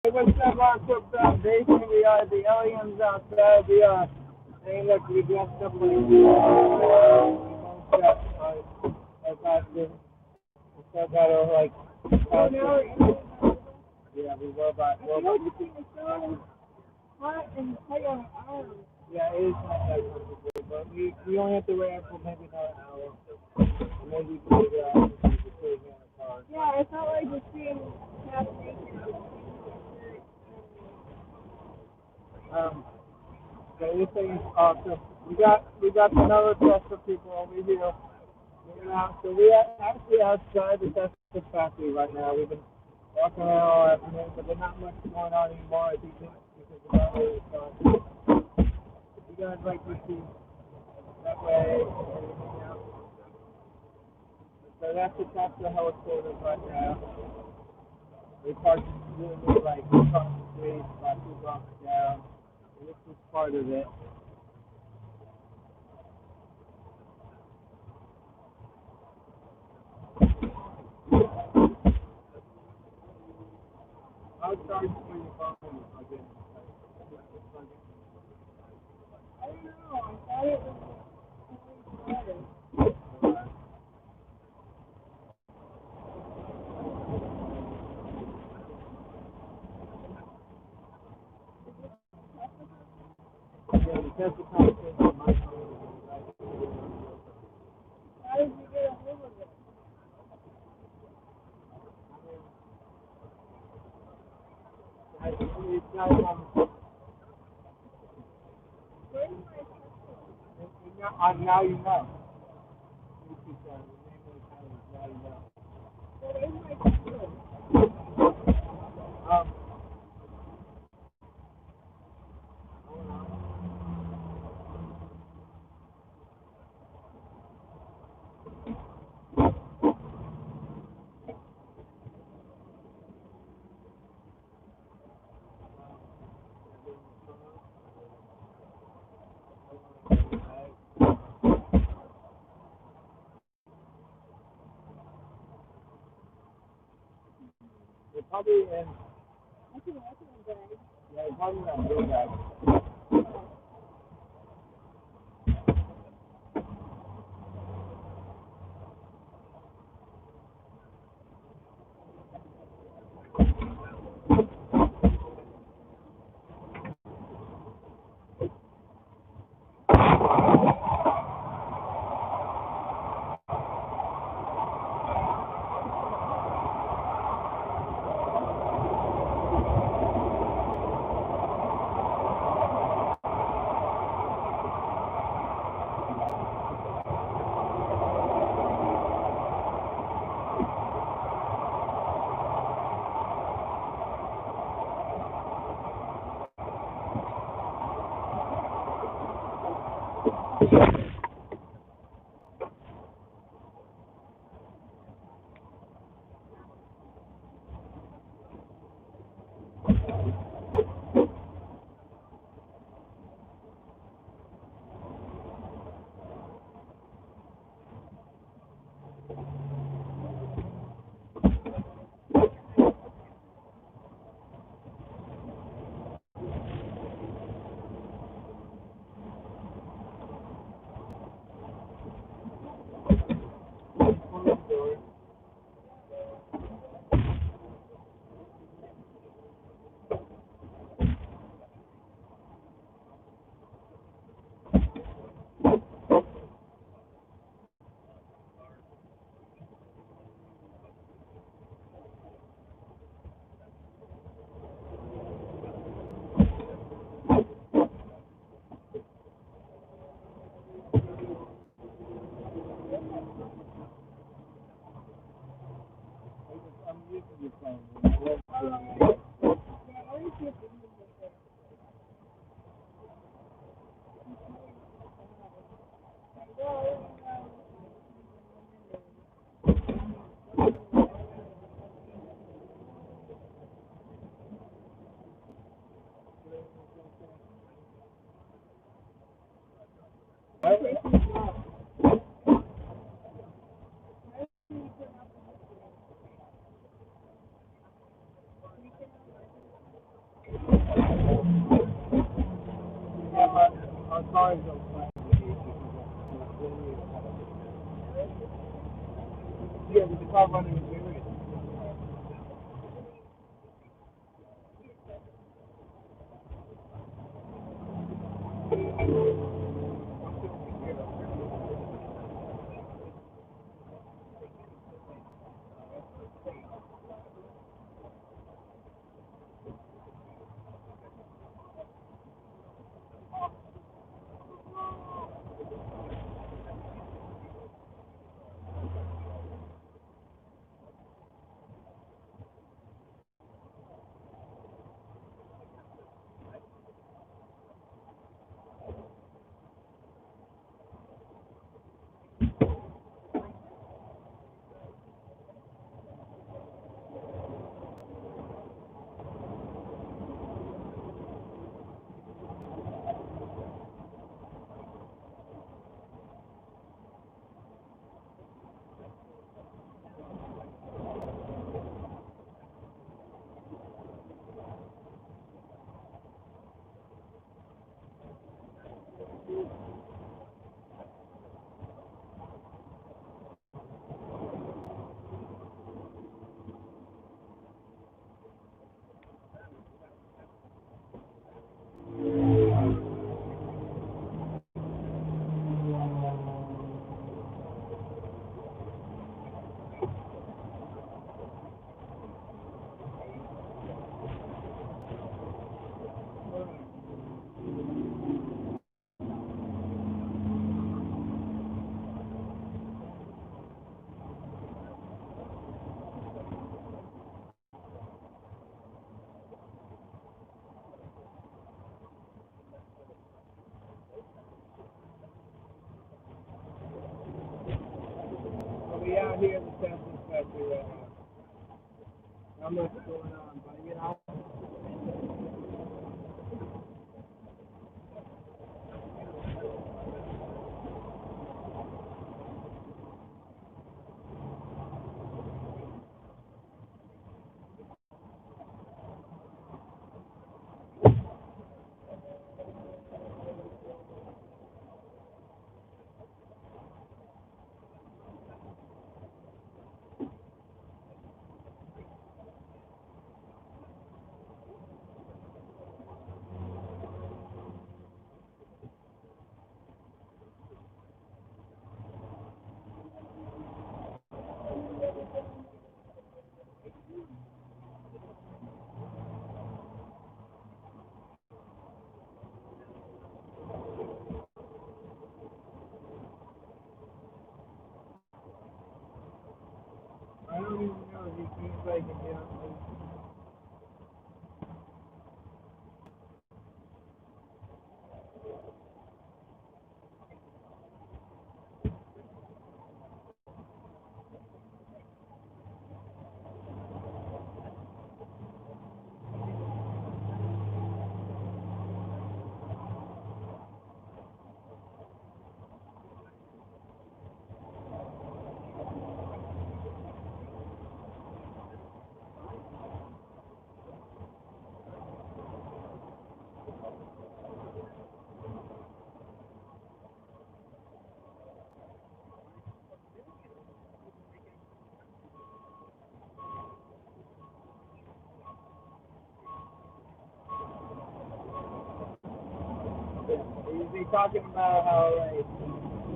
Hey, what's up, Aqua Foundation? We are the aliens outside. We are. Hey, look, we dressed up like our costume. We still got our like costume. Yeah, we robot. Yeah, it is not that comfortable, but we only have to wear it for maybe another hour. Maybe we can figure out if we can put it in the car. Yeah, it's not like just being half naked. So this thing is awesome. We got another test of people over here. So we are actually outside the Tesla factory right now. We've been walking around all afternoon, but there's not much going on anymore. I think because of that way it's on. You guys like to see that way and everything else. So that's the Tesla headquarters right now. We parked really like across the street, about 2 blocks down. And this is part of it. I'll charge you for your phone again. I don't know. I thought it was better. Yeah, because the conversation on my phone, How did you get a hold of it? it's not Where's my Tesla? now you know. Now you know. Where's my Tesla? Um, They're probably in. I can watch it in bed. Yeah, they're probably not real bad. call running a period. We out here in the Texas factory right now. Not much going on, but you know. I don't even know if he seems like it, you know. They talking about how like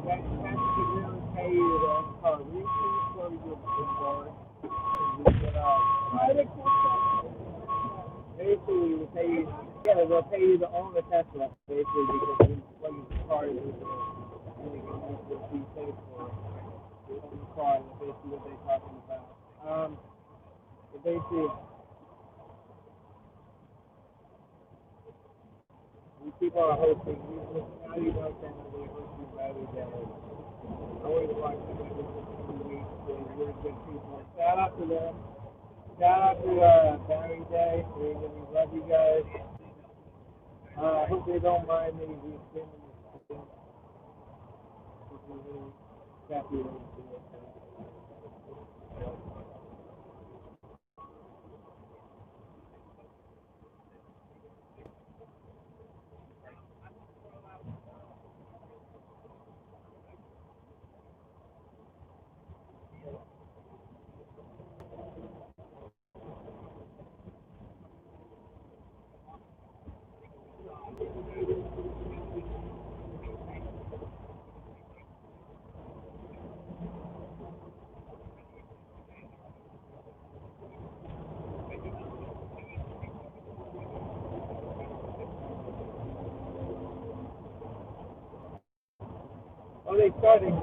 that could really pay you to research or you basically will pay you. Yeah, they'll pay you to own the Tesla basically because you when you car is really going to be paid for you own the car. That's basically what they're talking about. Basically we keep on hosting. Now you know some of the hosting every day. I always watch them every 2 weeks. They're really good people. Shout out to them. Shout out to Barry Day. We really love you guys. I hope they don't mind me reskinning this thing. This is really crappy way to do it. Oh, they're starting.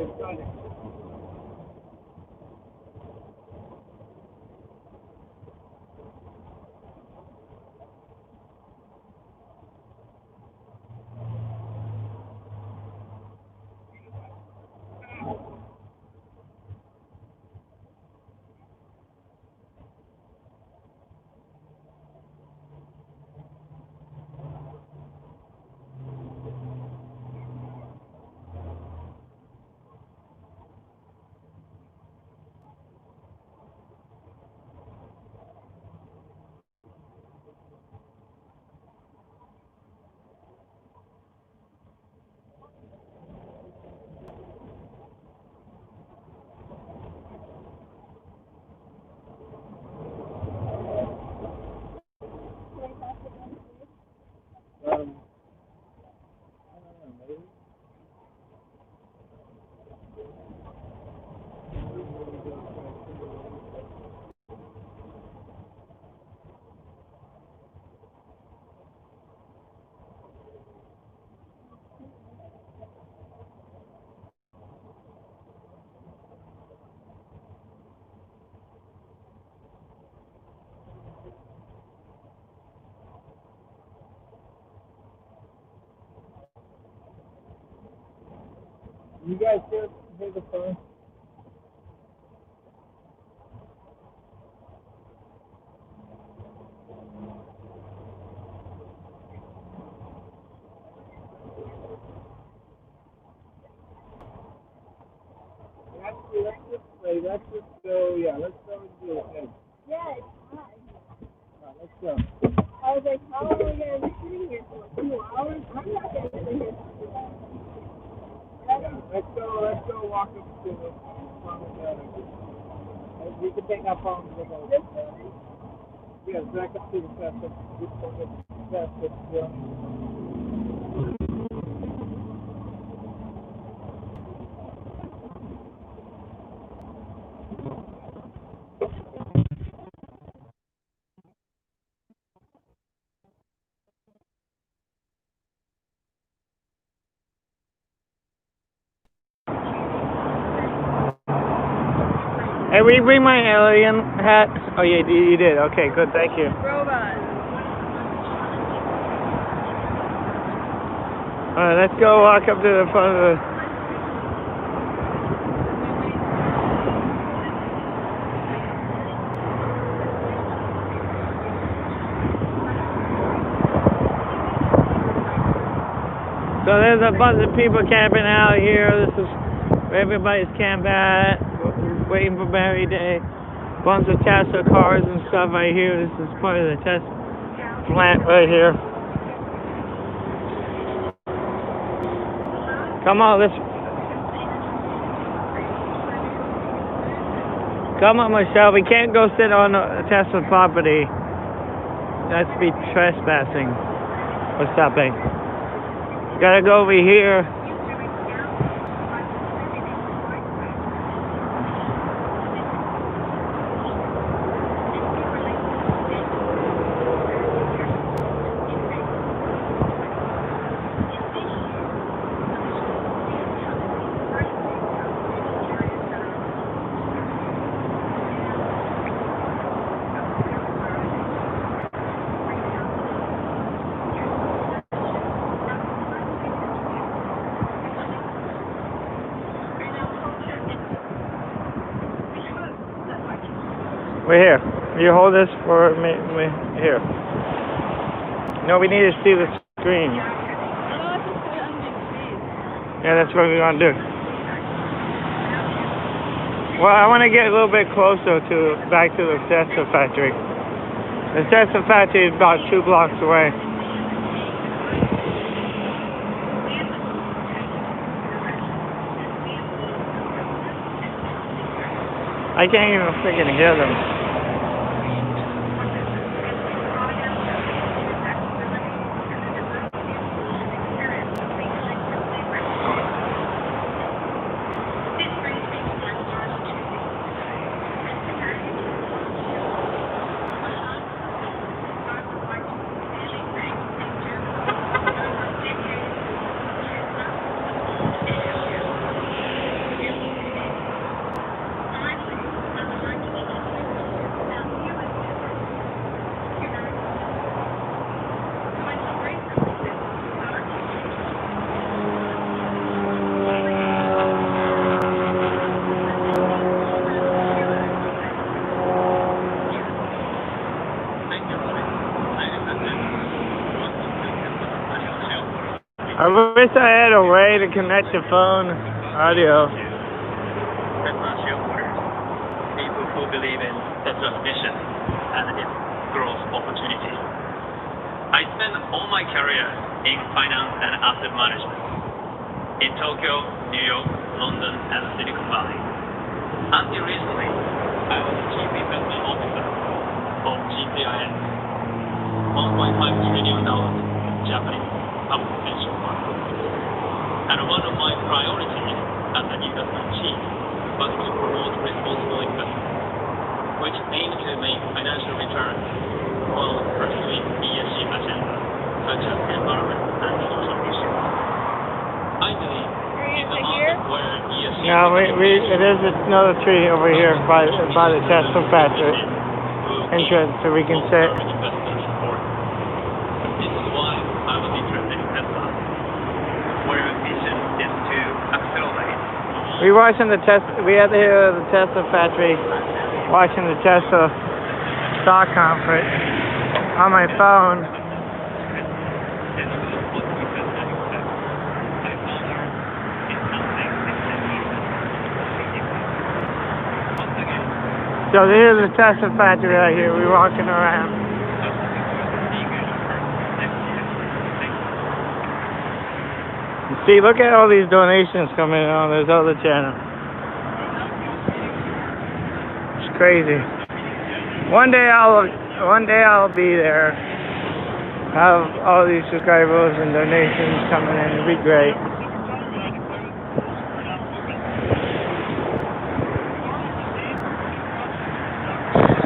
You guys hear the phone? Let's just go, let's go and do it. Yeah, it's hot. Alright, let's go. I was like, how long are we going to be sitting here for? 2 hours? I'm not going to sit here for 2 hours. Let's go walk up to the phone together. We can take our phones with us. This building? Yeah, back up to the test. Hey, will you bring my alien hat? Oh, yeah, you did. Okay, good. Thank you. Robot. All right, let's go walk up to the front of the... So there's a bunch of people camping out here. This is where everybody's camping at, waiting for Barry Day. Bunch of Tesla cars and stuff right here. This is part of the test plant right here. Come on, come on, Michelle. We can't go sit on a Tesla property. That's be trespassing or something. Gotta go over here. We're here. You hold this for me. Here. No, we need to see the screen. Yeah, that's what we're going to do. Well, I want to get a little bit closer back to the Tesla factory. The Tesla factory is about 2 blocks away. I can't even freaking hear them. I wish I had a way to connect the phone audio. Tesla shareholders, people who believe in Tesla's mission and its growth opportunity. I spent all my career in finance and asset management in Tokyo, New York, London, and Silicon Valley. Until recently, I was the Chief Investment Officer of GPIS, $1.5 trillion Japanese public pension fund. And one of my priorities as an investment chief was to promote responsible investment, which aimed to make financial returns while pursuing ESG agenda, such as environment and social issues. I believe in the market where ESG... No, there's another tree over here by the Tesla factory entrance, so we can sit. This is why I was interested in Tesla, where our mission is to accelerate. We watching the Tesla. We had here the Tesla factory, watching the Tesla stock conference on my phone. So this is the Tesla factory right here. We're walking around. See, look at all these donations coming in on this other channel. It's crazy. One day I'll be there. Have all these subscribers and donations coming in. It'd be great.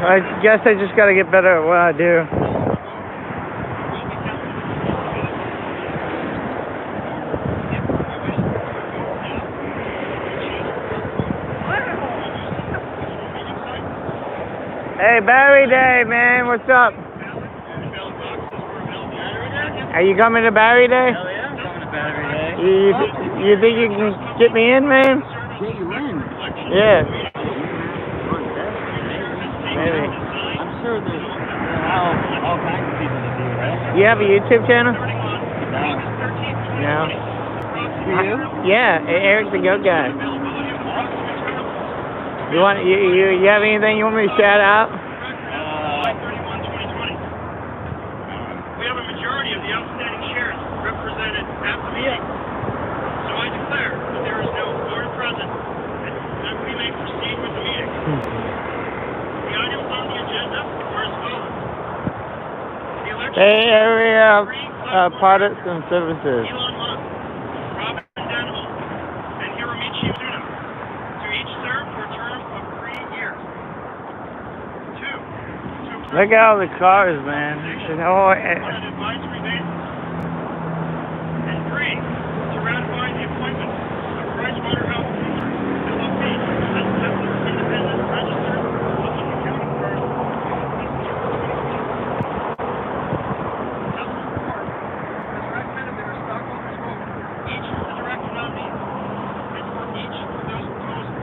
I guess I just gotta get better at what I do. Hey, Barry Day, man, what's up? Are you coming to Barry Day? Hell yeah, I'm coming to Battery Day. You think you can get me in, man? Get you in? Yeah. Maybe. I'm sure there's all kinds of people that do, right? You have a YouTube channel? No. No. Do you? Yeah, Erick the Goat Guy. You have anything you want me to shout out? We have a majority of the outstanding shares represented at the meeting. So I declare that there is no board present and that we may proceed with the meeting. The items on the agenda are as follows. The election Bay Area Products and Services. Elon Musk, Robert Denholm, and Hiromichi Tsuno to each serve for a term of 3 years. 2. Look at all the cars, man. On an advisory basis. And 3, to ratify the appointment of PricewaterhouseCoopers LLP as Tesla's independent registered public accounting firm. Tesla's board has recommended that our stockholders vote each of the director nominees and for each of those proposals.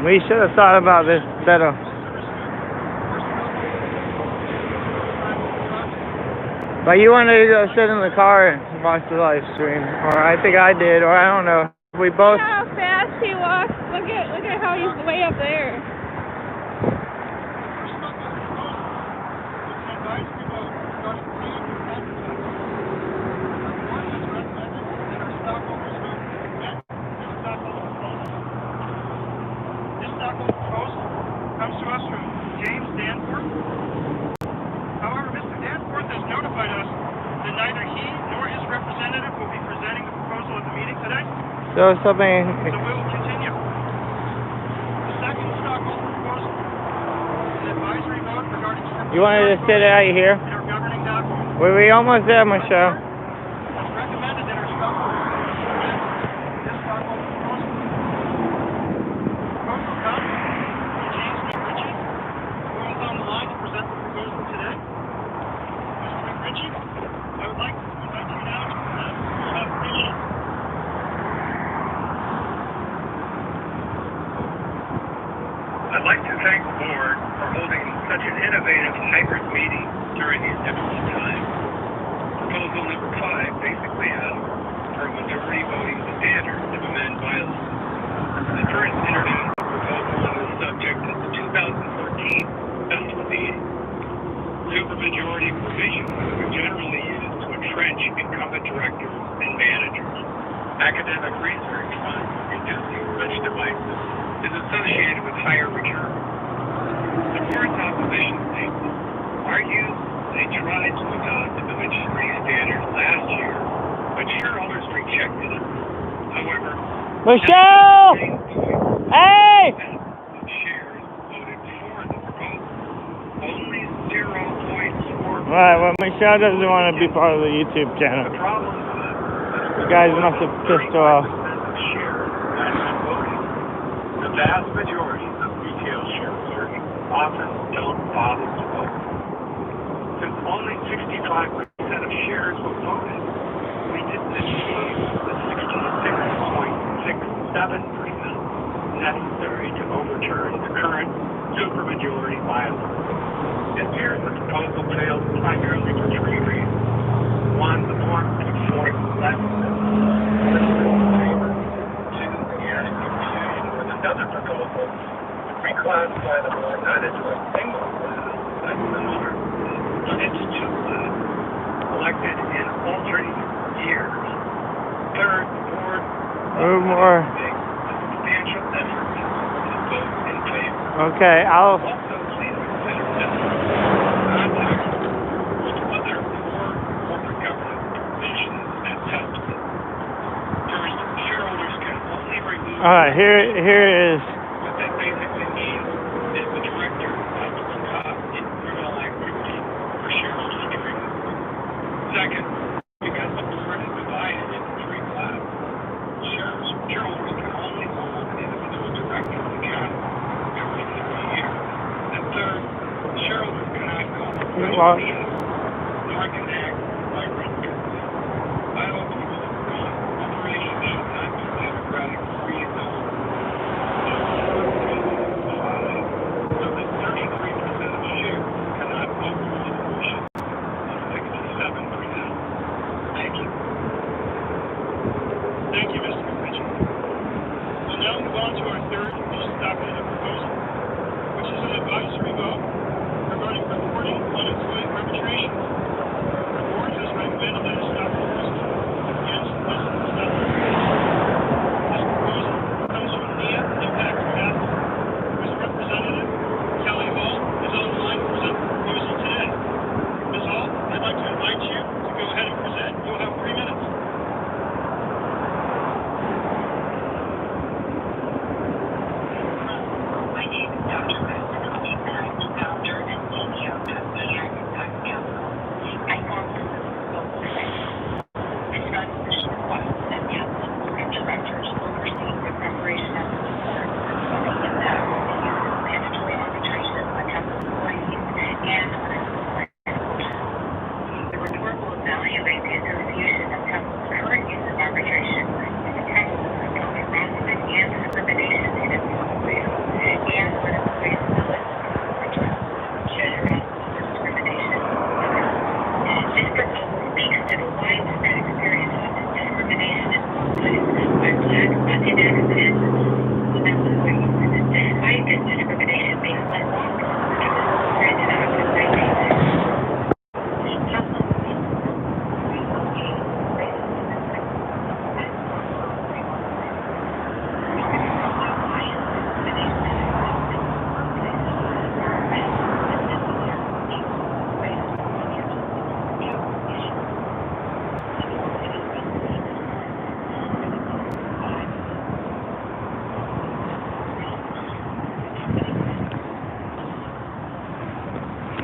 We should have thought about this better. But you wanted to go sit in the car and watch the live stream, or I think I did, or I don't know. We both. Look how fast he walks. Look at how he's way up there. This stockholder proposal comes to us from James Danforth. However, Mr. Danforth has notified us that neither he nor his representative will be presenting the proposal at the meeting today, So something. so we will continue. The second stockholder proposal is an advisory vote regarding You wanted to sit out here? in our governing document. We almost there, Michelle. Has recommended that our stockholders present this stockholder proposal. Proposal comes from James McRitchie, who is on the line to present the proposal today. Mr. McRitchie, I would like to invite you now to present. You have 3 minutes. I'd like to thank the board for holding such an innovative hybrid meeting during these difficult times. Proposal number 5 basically supermajority provisions are generally used to entrench incumbent directors and managers. Academic research finds reducing such devices is associated with higher returns. The board's opposition statement argues they tried to adopt the majority standard last year, but shareholders rejected it. However, Michelle! Hey! shares voted for the proposal. Only 0.4%. Right, well, Michelle doesn't want to be part of the YouTube channel. The problem was You guys must have pissed her off. of shares had been voted. The vast majority of retail shareholders often don't bother to vote. Since only 65% of shares were voted, we didn't achieve the 66.67% necessary to overturn the current supermajority bylaw. It appears the proposal failed primarily for three reasons. One, the board put forth less than favor. Two, the association with another proposal to reclassify the board not into a single class, but similar, but into two classes, elected in alternate years. Third, the board More. make a substantial effort to vote in favor. Okay, I'll. Also, please consider contact with other core corporate governance provisions and testament. First, shareholders can only remove. Alright, here is. What that basically means is the director has to be caught in criminal activity for shareholders to be removed. Second, because the board is divided into three classes, shareholders can only hold an individual director accountable every single year. And third, shareholders cannot call Well, meetings nor can act by written consent. I hope you will agree corporations should not be democratic free zones. So that 33% of shares cannot vote for resolution of 67%. Thank you. Thank you, Mr. McRitchie. We'll now move on to our third stockholder proposal, which is an advisory vote regarding reporting on employee arbitrations. The board has recommended that stockholders vote against this stockholder proposal. This proposal comes from NIA Impact Capital, whose representative, Kelly Hall, is on the line to present the proposal today. Ms. Hall, I'd like to invite you to go ahead and present. You'll have 3 minutes. My name is Dr. Kristen Hunt, and I'm the founder and CEO of NIA Impact Capital. I formed this proposal This resolution requires that capital board of directors oversee the preparation of the report on the impact of the use of mandatory arbitration on capital employees and on its employee. The report will evaluate the association of capital's current use of arbitration with the practices of both harassment and discrimination in its employees, and what employees will address should harassment or discrimination occur. This proposal speaks to the widespread experience of discrimination in workplace by Black, Latinx, and female employees. Despite this discrimination being unlawful, it was granted out in 1996.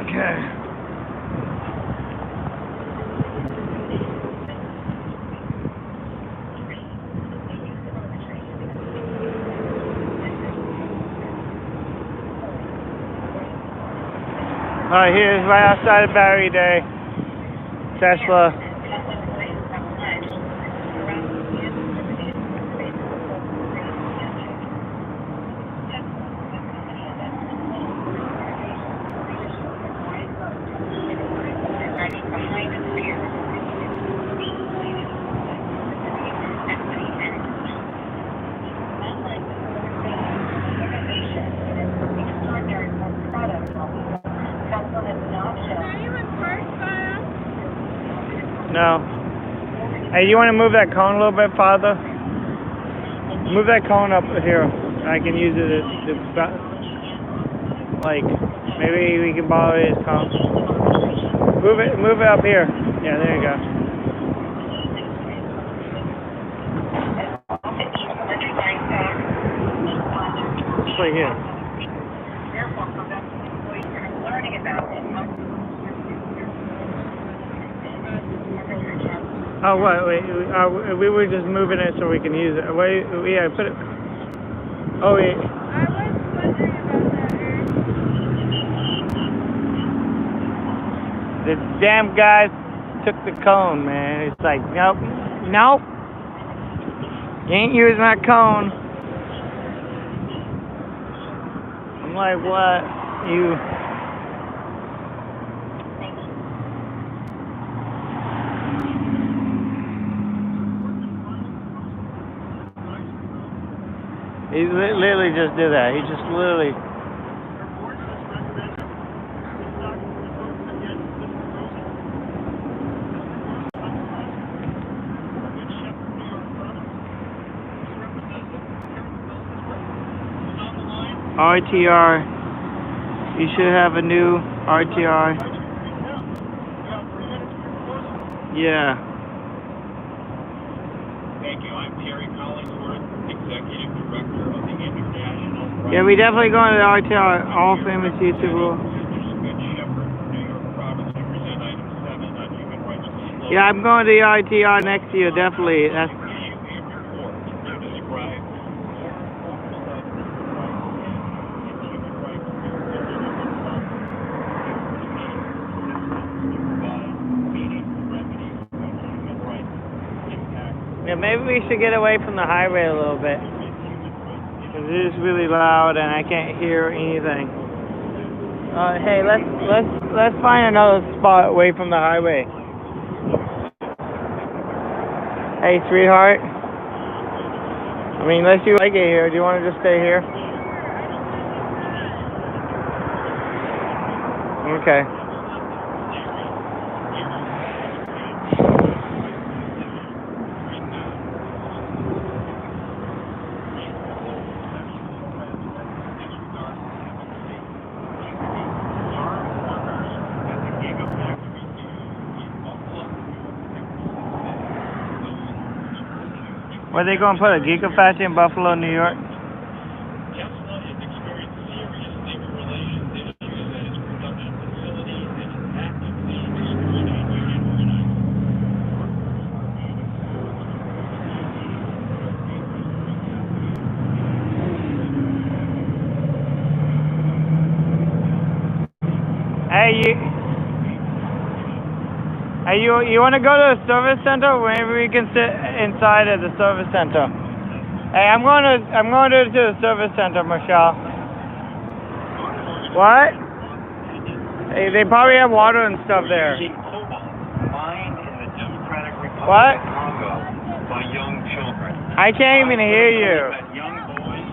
Okay. Alright, here's right outside of Barry Day. Tesla. Are you recording? No. Hey, you want to move that cone a little bit farther? Move that cone up here. I can use it like, maybe we can borrow his cone. Move it up here. Yeah, there you go. Just right here. Oh, wait, we were just moving it so we can use it. Wait, yeah, put it. Oh, yeah. I was wondering about that, Eric. The damn guy took the cone, man. It's like, nope. You ain't use my cone. I'm like, what? He literally just did that. He just literally. RTR. You should have a new RTR. Yeah. Thank you. I'm Terry Collingsworth, Executive Director of the International. Yeah, we definitely going to the RTR, all famous YouTuber. Yeah, I'm going to the RTR next year, definitely. That's. Yeah, maybe we should get away from the highway a little bit. Cause it is really loud and I can't hear anything. Hey, let's find another spot away from the highway. Hey, sweetheart. I mean, unless you like it here, do you want to just stay here? Okay. Were they going to put a gigafactory in Buffalo, New York? Tesla is experiencing serious labor relations issues at its production facilities and is actively discouraging union organizing. Hey, you want to go to the service center? Maybe we can sit inside at the service center. Hey, I'm going to the service center, Michelle. What? Hey, they probably have water and stuff there. What? By young children. I can't even hear you. Young boys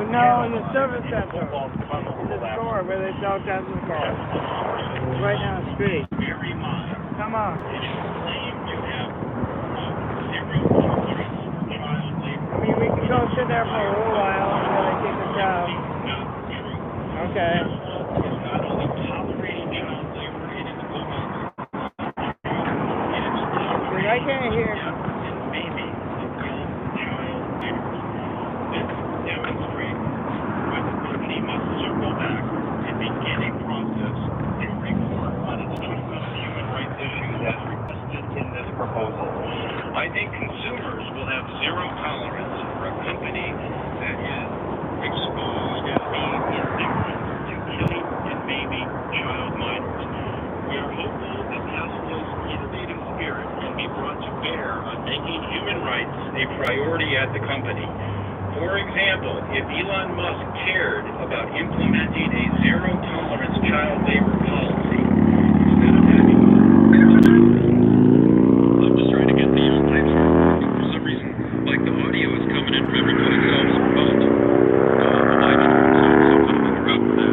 No, the service center. The store where they sell Tesla cars. Right down the street. Come on. I mean, we can go sit there for a little while until they kick us out. Okay. I can't hear. This demonstrates why the company must circle back and begin a process to report on its treatment of human rights issues as requested in this proposal. I think consumers will have zero tolerance for a company that is exposed as being indifferent to killing and maiming child minors. We are hopeful that Tesla's innovative spirit can be brought to bear on making human rights a priority at the company. For example, if Elon Musk cared about implementing a zero-tolerance child labor policy, instead of having... I'm just trying to get the pipes working. For some reason, like the audio is coming in from everybody else's phone. The live stream, so I'm going to interrupt that.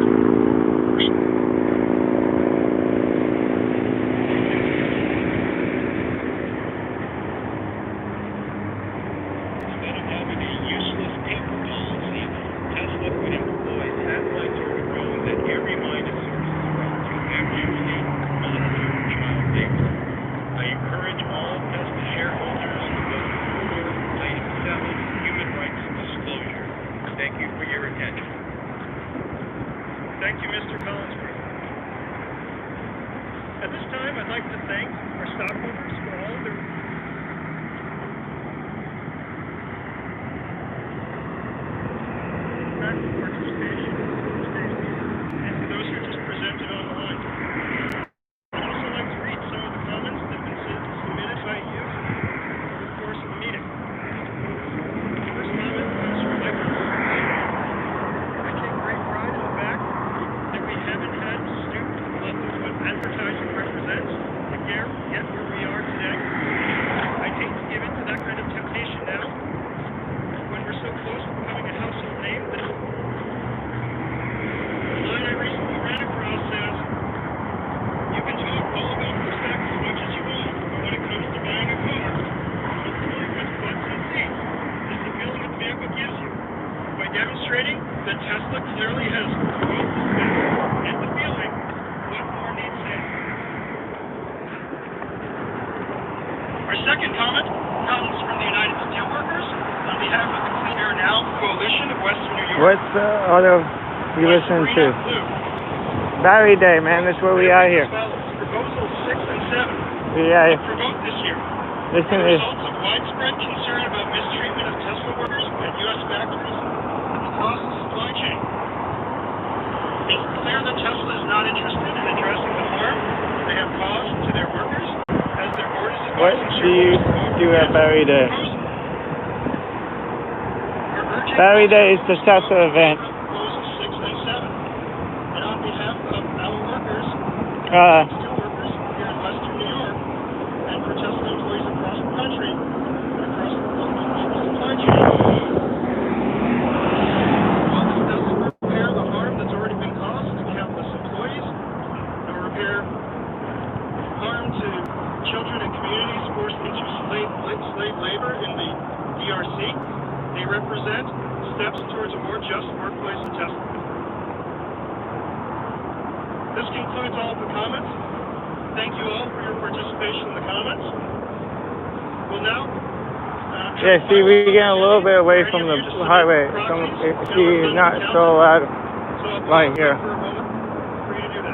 I'd like to thank our stockholders for all of their active participation, and for those who just presented on the line. I'd also like to read some of the comments that have been submitted by you over the course of the meeting. The first comment comes from Michael. I take great pride in the fact that we haven't had to stoop to the level of what advertising represents to get where we are today. I'd hate to give in to that kind of temptation now, when we're so close to becoming a household name. That the line I recently ran across says, you can talk all about respect as much as you want, but when it comes to buying a car, it's really with butts and seats. It's the feeling that the vehicle gives you. By demonstrating that Tesla clearly has both the specs and the feeling, what more needs saying? Our second comment comes from the United Steelworkers on behalf of the Clean Air Now Coalition of Western New York. What auto you listening to? Battery Day, man. That's where we are here. Proposals 6 and 7 Yeah. for vote this year. Listen The to results of widespread concern about mistreatment of Tesla workers at U.S. factories across the supply chain. It's clear that Tesla is not interested in addressing the harm they have caused to their workers as their board is what advising do you shareholders to do at Battery Day? We're urging Battery Day is the Tesla event. Proposals 6 and 7. And on behalf of our workers, steel workers here in Western New York, and for Tesla employees across the country, and across the global supply chain, while this doesn't repair the harm that's already been caused to countless employees, nor repair harm to children and communities forced into slave labor in the DRC, they represent steps towards a more just workplace at Tesla. This concludes all of the comments. Thank you all for your participation in the comments. We'll now Yeah, see, we're getting a little bit away from the highway. He's not so loud right here.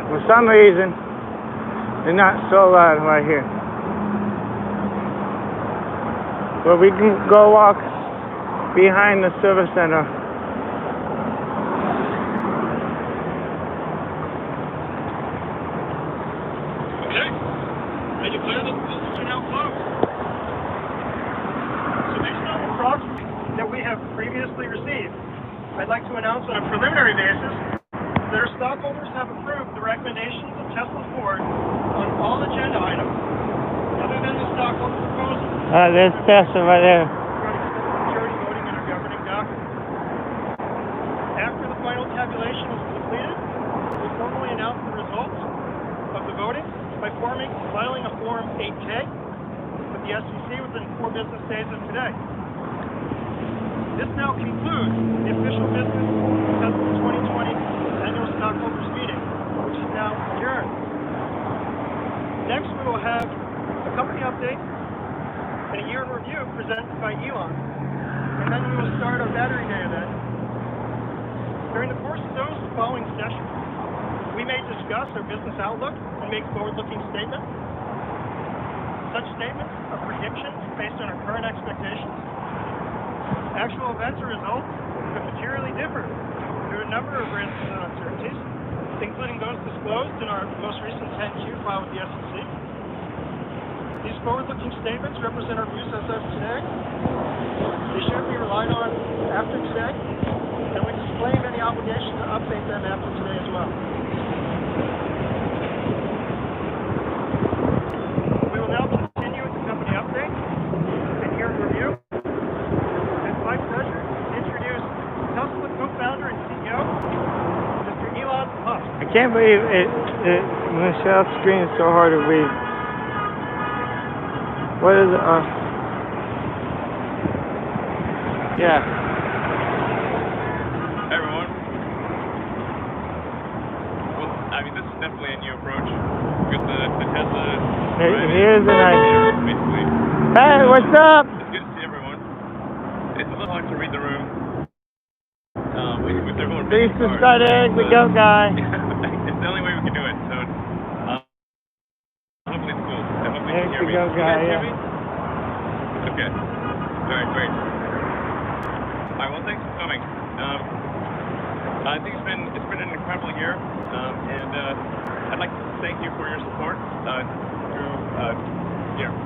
For some reason, they're not so loud right here. But we can go walk behind the service center. Okay. I declare that the polls are now closed. So based on the proxies that we have previously received, I'd like to announce on a preliminary basis that our stockholders have approved the recommendations of Tesla's board on all agenda items, other than the stockholder proposal. There's Tesla right there. Majority voting in our governing document. After the final tabulation is completed, we'll formally announce the results of the voting by filing a Form 8K with the SEC within 4 business days of today. This now concludes the official business of Tesla's 2020 annual stockholders meeting, which is now adjourned. Next, we will have a company update and a year in review presented by Elon, and then we will start our Battery Day event. During the course of those following sessions, we may discuss our business outlook and make forward-looking statements. Such statements are predictions based on our current expectations. Actual events or results could materially differ due to a number of risks and uncertainties, including those disclosed in our most recent 10-Q filed with the SEC. These forward-looking statements represent our views as of today. They shouldn't be relied on after today, and we disclaim any obligation to update them after today as well. We will now continue with the company update and year in review. It's my pleasure to introduce Tesla co-founder and CEO, Mr. Elon Musk. I can't believe Michelle's screen is so hard to read. What is it? Yeah. Hey everyone. Well, I mean, this is definitely a new approach with the Tesla. Here's the nice. Basically. Hey, what's up? It's good to see everyone. It's a little hard to read the room. With everyone. Please subscribe to Erick, the goat guy. It's the only way we can do it. So hopefully to me? go Can you guy, guys hear yeah. me? Okay. All right, great. All right, well, thanks for coming. I think it's been an incredible year, and I'd like to thank you for your support through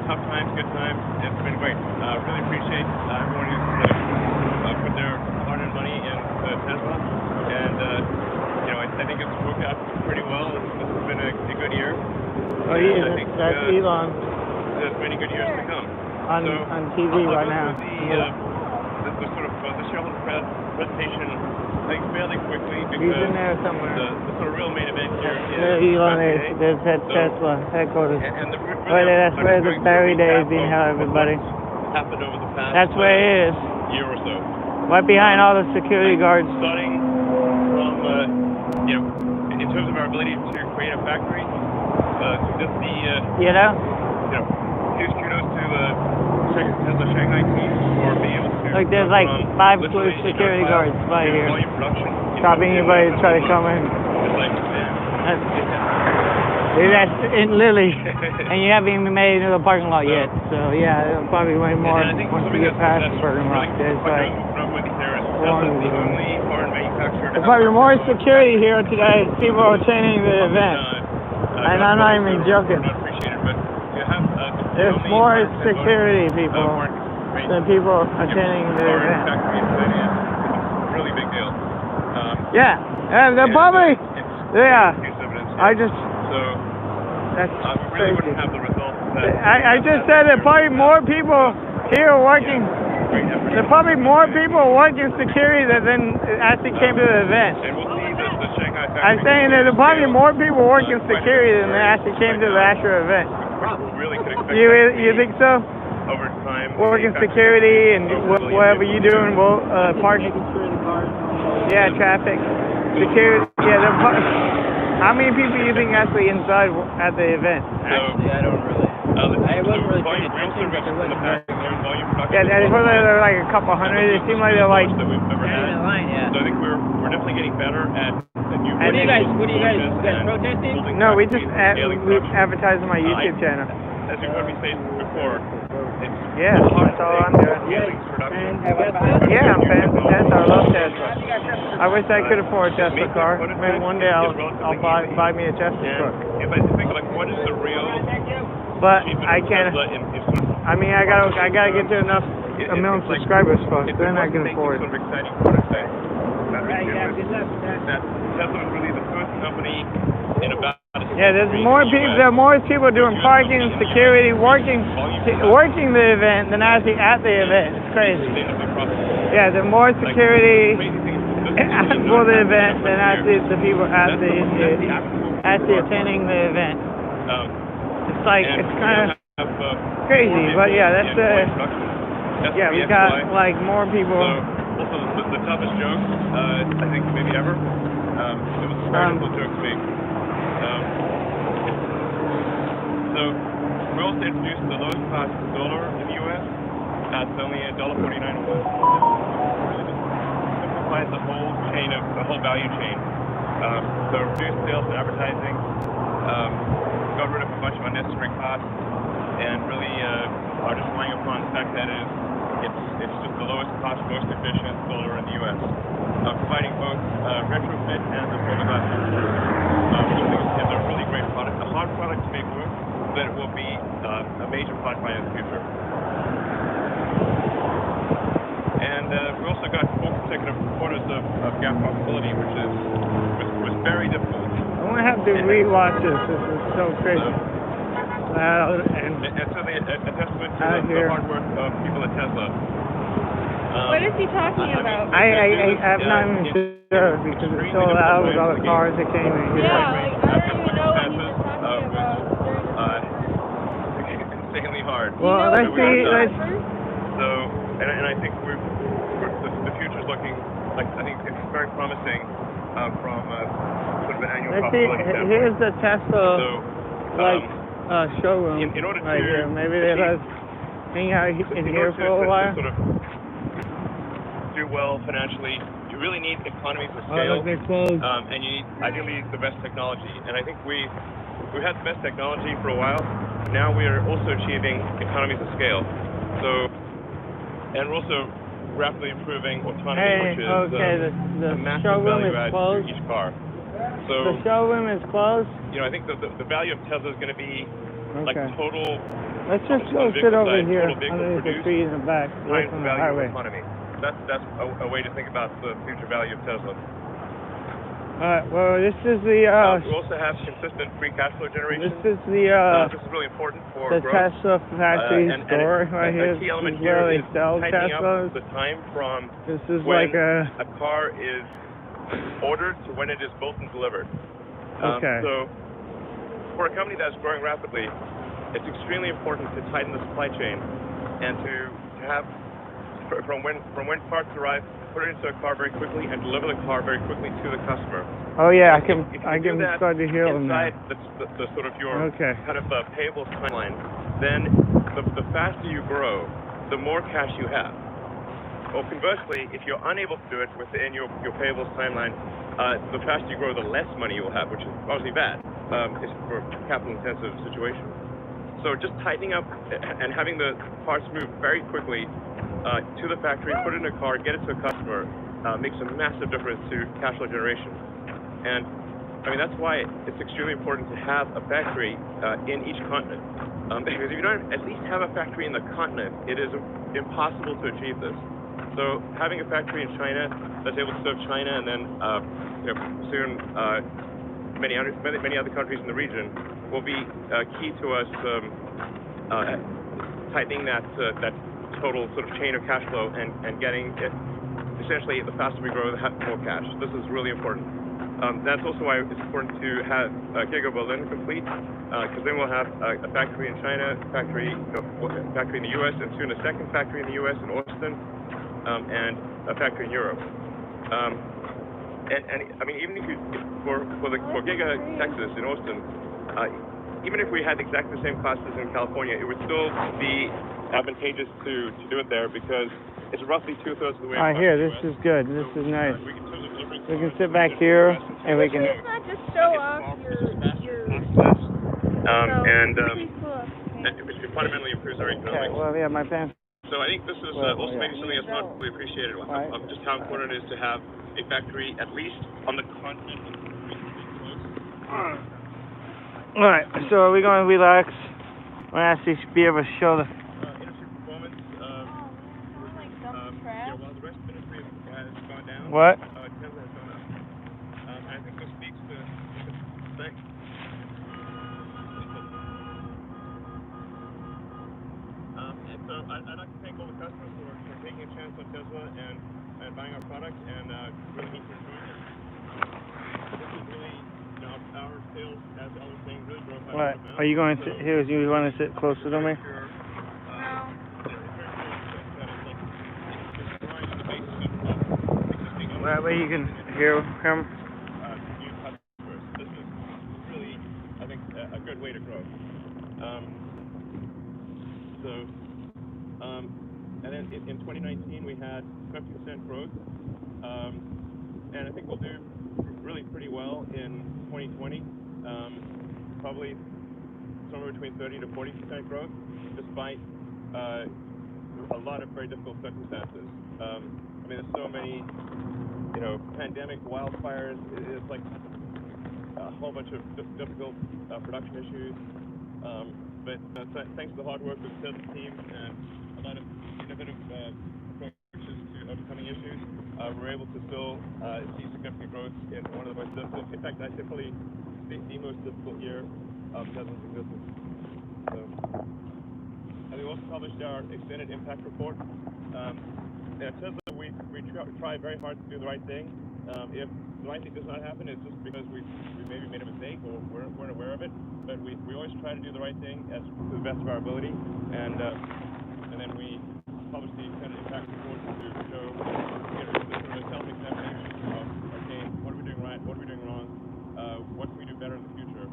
tough times, good times. It's been great. Really appreciate everyone who's put their hard-earned money into Tesla, and I think it's worked out pretty well. This has been a good year. Oh, I think that's Elon there's many good years to come. on TV I'll right go now. through the sort of the shareholder presentation, I think, fairly quickly because He's in there somewhere. the sort of real main event here There is Elon is. Saturday. There's that So, Tesla headquarters. And the Right there, that's where the Barry Day is being held, everybody. Happened over the past That's where it is. year or so. Right behind all the security guards. Starting from in terms of our ability to create a factory, just the huge kudos to Tesla Shanghai team for being able to Like there's like 5 blue security guards right here, stopping anybody to try to come in. It's like, That's literally, and you haven't even made it into the parking lot yet. So yeah, it'll probably way more once you get past the parking lot. There's like there's probably more security here today. People are attending the event, and I'm not even joking. There's more security people than people attending the event. Really big deal. Yeah, and they're probably, yeah. I just, that's we really wouldn't have the results that I just said there are probably more people here working. There are probably more people working security than actually came to the event. And we'll see the Shanghai factory. I'm saying that there are probably more people working security than actually came to the actual event. Really could expect You think so? over time. Working security and whatever you doing, parking. Yeah, traffic, security. Yeah, how many people do you think actually inside at the event? Actually, I don't really. I wasn't really paying attention, but there wasn't very Yeah, there were like a couple hundred. It seemed like they're like. That we've ever had. in line, yeah. So I think we're definitely getting better at new What are you guys protesting? No, we just advertise on my YouTube channel. As you've heard me say before, it's Yeah, that's all I'm doing. Yeah, I'm fan of Tesla. I love Tesla. I wish I could afford a Tesla car. Maybe one day I'll buy me a Tesla truck. If I think like what is the real But I can't. I mean, I gotta get to enough a million subscribers first. Then I can afford it. Sort of exciting prototype. That Tesla was really the first company in about. Yeah, there's more people. There are more people doing parking, security, working the event than actually at the event. It's crazy. Yeah, there's more security for the event than actually the people actually attending the event. It's like it's kind of crazy, but yeah, that's yeah, we got like more people. Also, the toughest joke I think maybe ever. It was a very difficult joke to make. So we also introduced the lowest cost solar in the U.S. It's only $1.49 a watt. Really simplifies the whole chain of the whole value chain. So reduced sales and advertising, got rid of a bunch of unnecessary costs, and really are just relying upon the fact that it's just the lowest cost, most efficient solar in the U.S. Providing both retrofit and the solar glass system. It's a really great product, a hard product to make work, but it will be a major product line in the future. And we also got 4 consecutive quarters of GAAP profitability, which was very difficult. I'm gonna have to rewatch this. This is so crazy. And certainly a testament to the hard work of people at Tesla. What is he talking about? I'm not even sure because it's so loud with all the cars that came in. Yeah, like, I don't even know what he was talking about. Insanely hard. Well, let's see. So, and I think the future's looking like, I think it's very promising from sort of an annual profitability standpoint. Here's the Tesla showroom in order right to here. Maybe they let us hang out in here for a while. To sort of do well financially, you really need economies of scale, and you need ideally the best technology. And I think we've had the best technology for a while. now we are also achieving economies of scale. So, and we're also rapidly improving autonomy, which is the a massive showroom value is add closed. to each car. So, The showroom is closed. you know, I think the value of Tesla is going to be like total. Let's just go sit over here underneath the produced tree in the back, away times from the the value highway. of autonomy. That's a way to think about the future value of Tesla. Well, this is the we also have consistent free cash flow generation. this is the this is really important for the growth. Tesla factory And store right here. A key element This is where here they is sell tightening Teslas. up the time from This is when like a car is ordered to when it is built and delivered. Okay. So for a company that's growing rapidly, it's extremely important to tighten the supply chain and to have from when parts arrive, put it into a car very quickly and deliver the car very quickly to the customer. Oh yeah, If you I do can that start to hear them now. inside the sort of your kind of payables timeline, then the faster you grow, the more cash you have. Or conversely, if you're unable to do it within your payables timeline, the faster you grow, the less money you'll have, which is obviously bad. It's for a capital-intensive situation. So just tightening up and having the parts move very quickly to the factory, put it in a car, get it to a customer, makes a massive difference to cash flow generation. And I mean, that's why it's extremely important to have a factory in each continent. Because if you don't at least have a factory in the continent, it is impossible to achieve this. So having a factory in China that's able to serve China and then soon many other countries in the region will be key to us tightening that total sort of chain of cash flow and getting it, essentially the faster we grow, the more cash. This is really important. That's also why it's important to have Giga Berlin complete, because then we'll have a factory in China, factory in the U.S., and soon a second factory in the U.S. in Austin, and a factory in Europe. And I mean, even if you for Giga Texas in Austin, even if we had exactly the same classes in California, it would still be advantageous to do it there because it's roughly 2/3 of the way. Here, this is good. This is nice. We can sit back here and we can. It's not just show off your it fundamentally improves our economics. Okay. Well, yeah, my pants. So I think this is also maybe something that's not fully appreciated of just how important it is to have a factory at least on the continent. All right. So are we going to relax? We're actually be able to show the. Industry performance. While the rest of the industry has gone down. What? Tesla has gone up. I think this speaks to. Thanks. And so I'd like to thank all the customers for taking a chance on Tesla and buying our product and really need to enjoy it. This is really, our sales, as I was saying, really drove by. What? Are you going to sit here? You want to sit closer to me? That way you can hear him. This is really, I think, a good way to grow. And then in 2019 we had 50% growth, and I think we'll do really pretty well in 2020. Probably somewhere between 30 to 40% growth, despite a lot of very difficult circumstances. I mean, there's so many, pandemic, wildfires. It's like a whole bunch of difficult production issues. But thanks to the hard work of the sales team and a lot of innovative approaches to overcoming issues, we're able to still see significant growth in one of the most difficult, in fact, I'd say probably the most difficult year of Tesla's existence. So, and we also published our extended impact report. At Tesla, we try very hard to do the right thing. If the right thing does not happen, it's just because we maybe made a mistake or weren't aware of it. But we always try to do the right thing to the best of our ability, and then we publish the extended impact report to show sort of a self-examination of, okay, what are we doing right, what are we doing wrong, what can we do better in the future.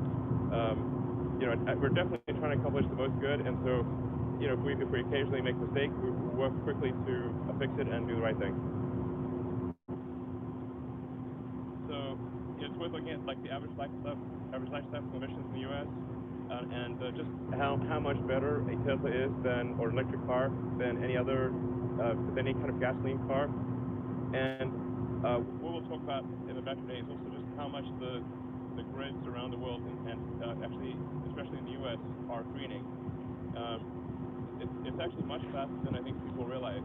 We're definitely trying to accomplish the most good, and so if we occasionally make mistakes, we work quickly to fix it and do the right thing. So it's worth looking at like the average lifetime emissions in the U.S. and just how much better a Tesla is than, or electric car, than any other, than any kind of gasoline car. And what we'll talk about in the back today is also just how much the grids around the world and actually, especially in the U.S., are greening. It's actually much faster than I think people realize.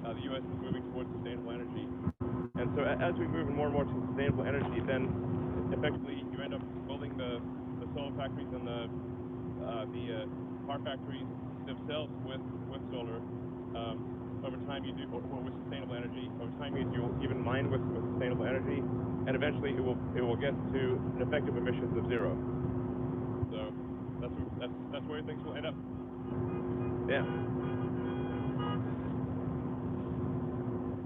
The U.S. is moving towards sustainable energy. And so as we move more and more to sustainable energy, then effectively you end up building the solar factories and the car factories themselves with solar. Over time you do, or with sustainable energy. Over time you'll even mine with sustainable energy, and eventually it will get to an effective emissions of zero. So that's where things will end up. Yeah.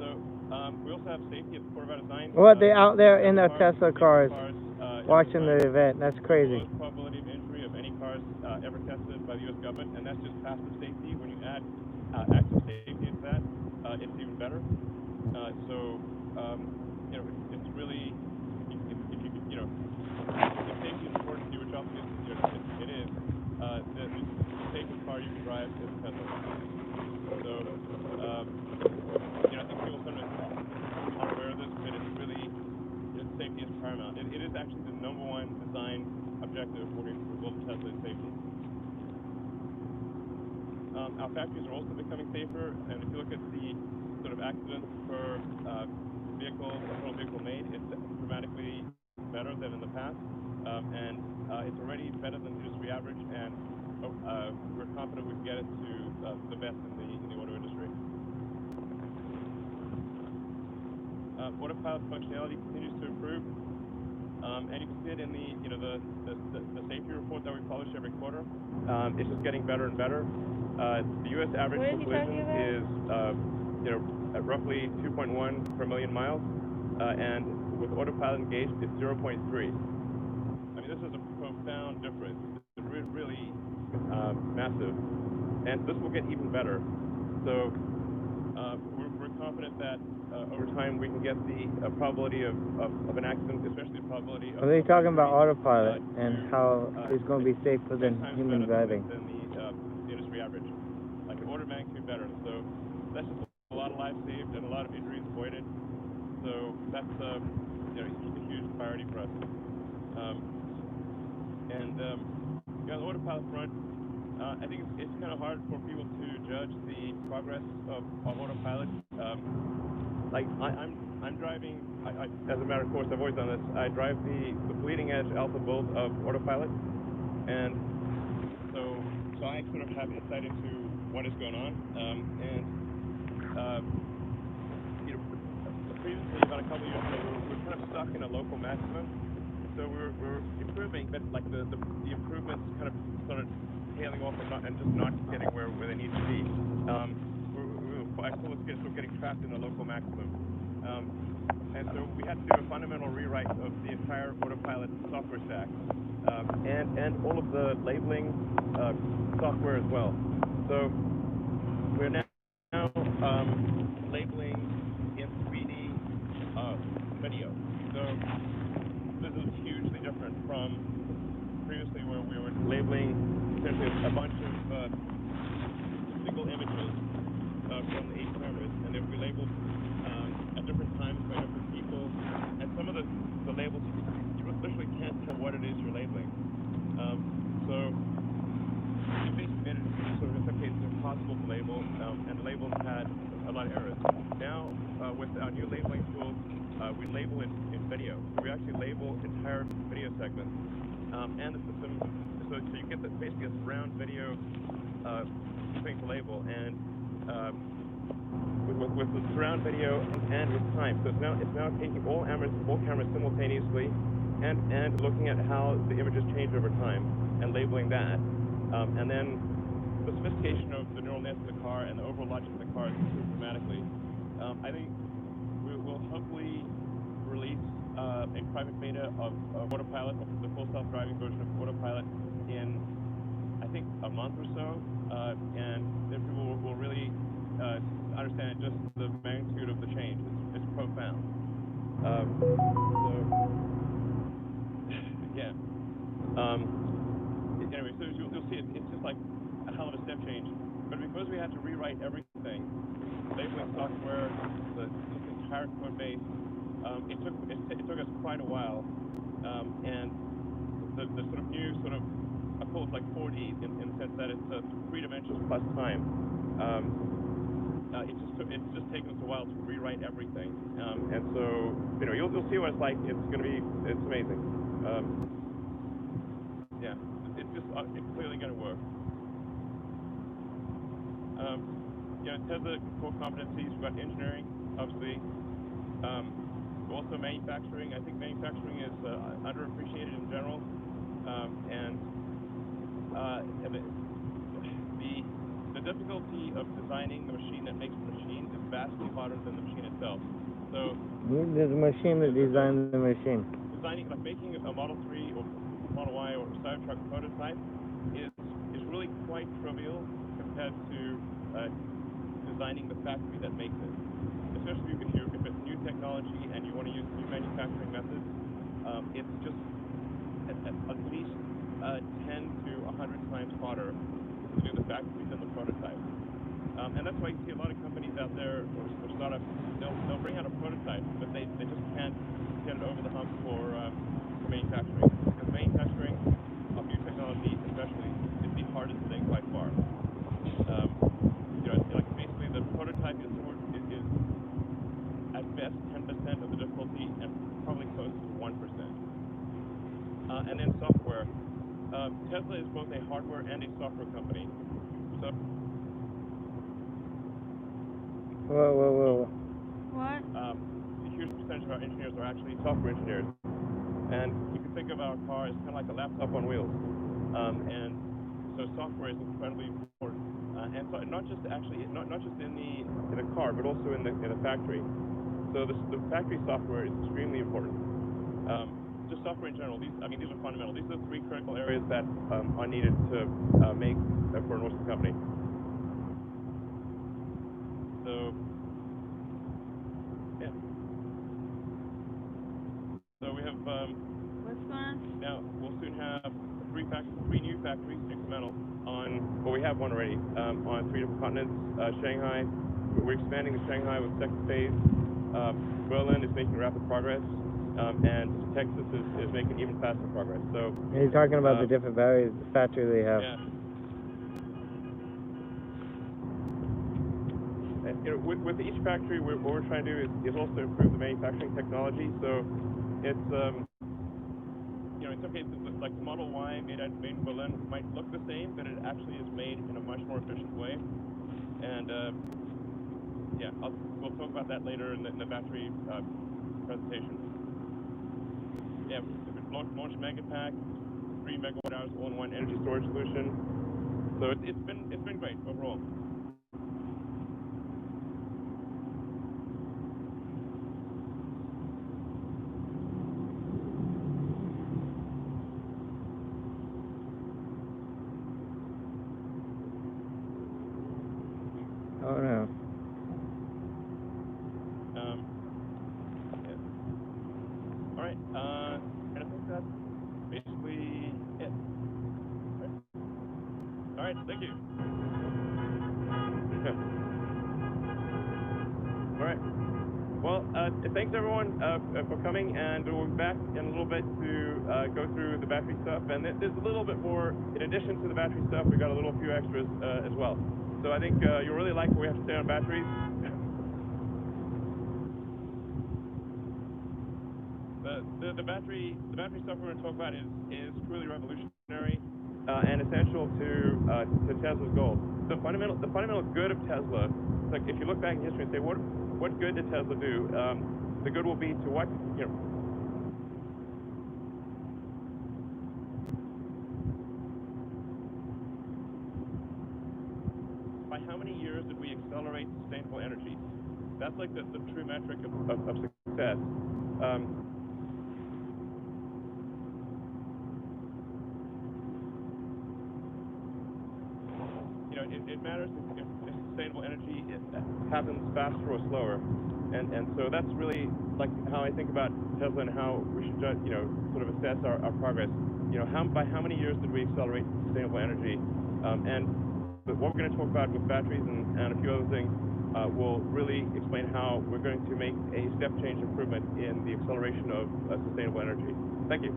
So we also have safety at the core of our design. What they out there in their Tesla cars watching the event? That's crazy. The lowest probability of injury of any cars ever tested by the U.S. government, and that's just passive safety. When you add active safety into that, it's even better. It's really, if you could, if safety is important to you, which obviously it is, the safest car you can drive is a Tesla. So, I think people sometimes aren't aware of this, but it's really, safety is paramount. It is actually the #1 design objective when we build a Tesla is safety. Our factories are also becoming safer, and if you look at the sort of accidents per total vehicle made, it's dramatically better than in the past, and it's already better than the industry average, and we're confident we can get it to the best in the auto industry. Autopilot functionality continues to improve, and you can see it in the safety report that we publish every quarter. It's just getting better and better. The U.S. average for collisions is at roughly 2.1 per million miles, and with autopilot engaged, it's 0.3. I mean, this is a profound difference. It's really massive, and this will get even better. So we're confident that over time we can get the probability of an accident, especially the probability of... Are they talking about autopilot and how it's going to be safer than human driving? Than the industry average, like an order of magnitude better. So that's just a lot of lives saved and a lot of injuries avoided. So that's a huge priority for us. On the autopilot front, I think it's kind of hard for people to judge the progress of autopilot. I'm driving. As a matter of course, I've always done this. I drive the bleeding edge alpha build of autopilot, and so I sort of have insight into what is going on. Previously, about a couple of years ago, we were kind of stuck in a local maximum. So we're improving, but like the improvements kind of started tailing off and just not getting where they need to be. I still was getting trapped in the local maximum. And so we had to do a fundamental rewrite of the entire autopilot software stack, and all of the labeling software as well. So we're now labeling in 3D video. So this is hugely different from previously where we were labeling essentially a bunch of single images from the 8 cameras, and they would be labeled at different times by different people, and some of the labels you literally can't tell what it is you're labeling. So it basically made it sort of in some cases impossible to label, and the labels had a lot of errors. Now with our new labeling tools, we label in video. So we actually label entire video segments, and the system, so you get basically a surround video thing to label, and with the surround video and with time. So it's now taking all cameras simultaneously, and looking at how the images change over time and labeling that, and then the sophistication of the neural nets in the car and the overall logic in the car has improved dramatically. I think we will hopefully release a private beta of Autopilot, the full self-driving version of Autopilot, in I think a month or so, and then people will really understand just the magnitude of the change. It's profound. anyway, so you'll see it's just like a hell of a step change. But because we had to rewrite everything, labeling software, the entire code base, it took us quite a while, and the sort of new sort of, I call it like 4D in the sense that it's 3 dimensions plus time. It's just taken us a while to rewrite everything, and so you'll see what it's like. It's amazing. Yeah, it's clearly going to work. Tesla core competencies. We've got engineering, obviously. Also manufacturing. I think manufacturing is underappreciated in general, and the difficulty of designing a machine that makes the machine is vastly harder than the machine itself. So the machine that designed the machine. Designing, like making a Model 3 or Model Y or Cybertruck prototype is really quite trivial compared to designing the factory that makes it. Especially if it's new technology and you want to use new manufacturing methods, it's just at least 10 to 100 times harder to do the factory than the prototype. And that's why you see a lot of companies out there or startups, they'll bring out a prototype, but they just can't get it over the hump for manufacturing. Because manufacturing of new technology, especially, is the hardest thing by far. Like basically the prototype is at best 10% of the difficulty and probably close to 1%. And then software. Tesla is both a hardware and a software company. So. Whoa. What? A huge percentage of our engineers are actually software engineers. And you can think of our car as kind of like a laptop on wheels. And so software is incredibly important. And so not just in the car, but also in the factory. So the factory software is extremely important. Just software in general. These are fundamental. These are the 3 critical areas that are needed to make for an awesome company. So, yeah. So we have. What's going on? Now we'll soon have 3 new factories incremental on. Well, we have one already on 3 different continents. Shanghai. We're expanding to Shanghai with second phase. Berlin is making rapid progress. And Texas is making even faster progress. So You're talking about the different factories they have. Yeah. With each factory, what we're trying to do is also improve the manufacturing technology. So it's in some cases, like the Model Y made in Berlin might look the same, but it actually is made in a much more efficient way. And yeah, we'll talk about that later in the battery presentation. Yeah, we've launched Megapack, 3 megawatt-hours all-in-one energy storage solution. So it's been great overall. Oh no. Yeah. All right. And I think that's basically it. All right. Thank you. All right. Well, thanks everyone for coming, and we'll be back in a little bit to go through the battery stuff. And there's a little bit more, in addition to the battery stuff, we got a few extras as well. So I think you'll really like what we have to say on batteries. The battery stuff we're going to talk about is truly revolutionary and essential to Tesla's goal. The fundamental good of Tesla, like if you look back in history and say what good did Tesla do, the good will be to what by how many years did we accelerate sustainable energy? That's like the true metric of success. It matters if sustainable energy happens faster or slower, and so that's really like how I think about Tesla and how we should sort of assess our progress. by how many years did we accelerate sustainable energy? But what we're going to talk about with batteries and a few other things will really explain how we're going to make a step change improvement in the acceleration of sustainable energy. Thank you.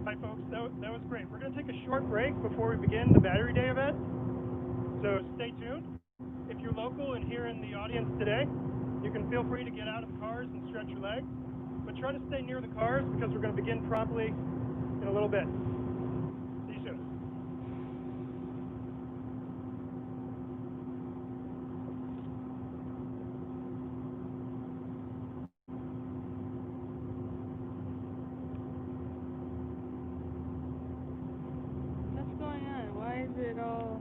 Hi folks, that was great. We're going to take a short break before we begin the Battery Day event, so stay tuned. If you're local and here in the audience today, you can feel free to get out of the cars and stretch your legs, but try to stay near the cars because we're going to begin promptly in a little bit. See you soon. What's going on? Why is it all...